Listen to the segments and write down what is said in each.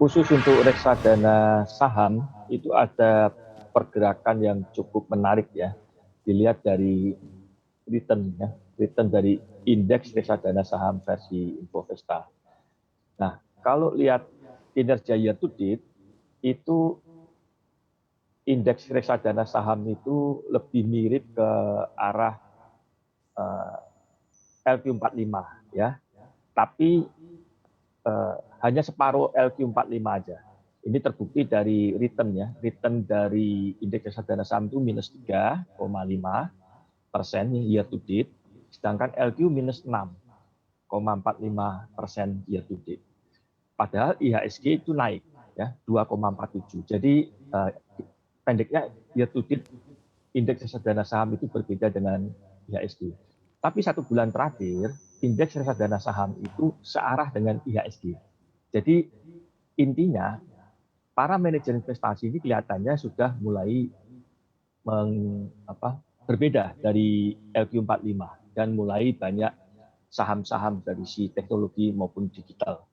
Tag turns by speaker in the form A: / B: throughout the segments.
A: Khusus untuk reksadana saham itu ada pergerakan yang cukup menarik ya. Dilihat dari return ya, return dari indeks reksadana saham versi Infovesta. Nah, kalau lihat kinerja year to date itu indeks reksadana saham itu lebih mirip ke arah LQ45 ya. Tapi hanya separuh LQ45 aja. Ini terbukti dari return ya. Return dari indeks reksadana saham itu minus 3,5% year to date, sedangkan LQ minus 6,45% year to date. Padahal IHSG itu naik ya 2,47. Jadi pendeknya year to date indeks reksadana saham itu berbeda dengan IHSG. Tapi 1 bulan terakhir indeks reksadana saham itu searah dengan IHSG. Jadi intinya para manajer investasi ini kelihatannya sudah mulai berbeda dari LQ45 dan mulai banyak saham-saham dari si teknologi maupun digital.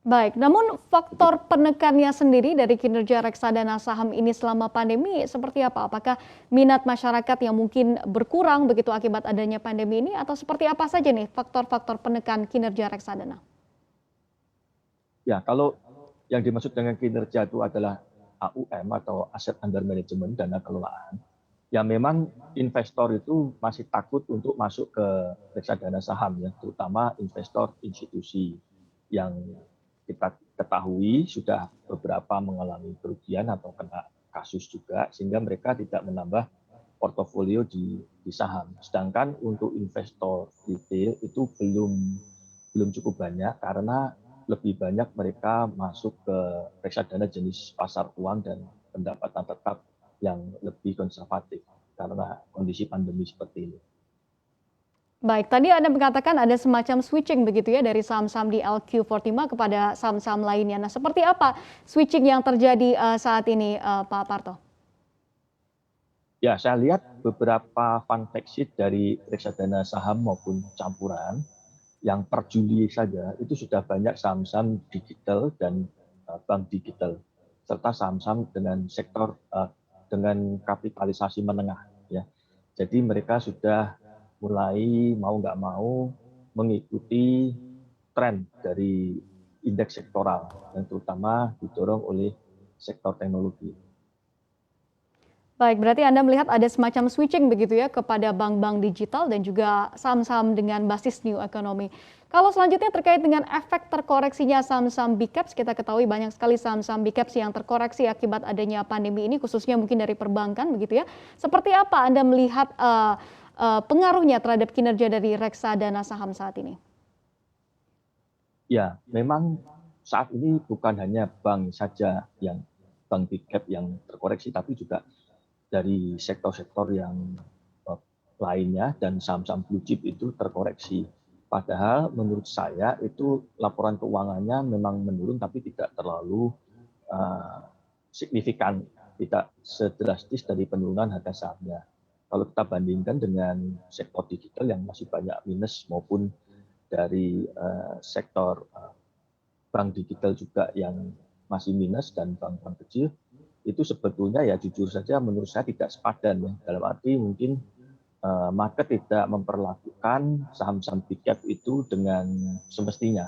B: Baik, namun faktor penekannya sendiri dari kinerja reksadana saham ini selama pandemi seperti apa? Apakah minat masyarakat yang mungkin berkurang begitu akibat adanya pandemi ini atau seperti apa saja nih faktor-faktor penekan kinerja reksadana?
A: Ya, kalau yang dimaksud dengan kinerja itu adalah AUM atau Asset Under Management, dana kelolaan, ya memang investor itu masih takut untuk masuk ke reksadana saham ya, terutama investor institusi yang kita ketahui sudah beberapa mengalami kerugian atau kena kasus juga, sehingga mereka tidak menambah portofolio di saham. Sedangkan untuk investor retail itu belum cukup banyak karena lebih banyak mereka masuk ke reksadana jenis pasar uang dan pendapatan tetap yang lebih konservatif karena kondisi pandemi seperti ini.
B: Baik, tadi Anda mengatakan ada semacam switching begitu ya dari saham-saham di LQ45 kepada saham-saham lainnya. Nah, seperti apa switching yang terjadi saat ini, Pak Parto?
A: Ya, saya lihat beberapa fund fact sheet dari reksadana saham maupun campuran yang per Juli saja itu sudah banyak saham-saham digital dan bank digital serta saham-saham dengan sektor dengan kapitalisasi menengah ya. Jadi mereka sudah mulai mau nggak mau mengikuti tren dari indeks sektoral yang terutama didorong oleh sektor teknologi.
B: Baik, berarti Anda melihat ada semacam switching begitu ya kepada bank-bank digital dan juga saham-saham dengan basis new economy. Kalau selanjutnya terkait dengan efek terkoreksinya saham-saham big caps, kita ketahui banyak sekali saham-saham big caps yang terkoreksi akibat adanya pandemi ini, khususnya mungkin dari perbankan begitu ya. Seperti apa Anda melihat pengaruhnya terhadap kinerja dari reksadana saham saat ini?
A: Ya, memang saat ini bukan hanya bank saja yang bank big cap yang terkoreksi, tapi juga dari sektor-sektor yang lainnya dan saham-saham blue chip itu terkoreksi. Padahal menurut saya itu laporan keuangannya memang menurun tapi tidak terlalu signifikan, tidak sedrastis dari penurunan harga sahamnya. Kalau kita bandingkan dengan sektor digital yang masih banyak minus maupun dari sektor bank digital juga yang masih minus dan bank-bank kecil, itu sebetulnya ya jujur saja menurut saya tidak sepadan ya. Dalam arti mungkin market tidak memperlakukan saham-saham big cap itu dengan semestinya.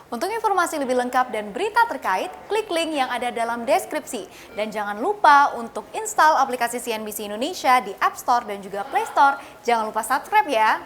C: Untuk informasi lebih lengkap dan berita terkait, klik link yang ada dalam deskripsi. Dan jangan lupa untuk install aplikasi CNBC Indonesia di App Store dan juga Play Store. Jangan lupa subscribe ya.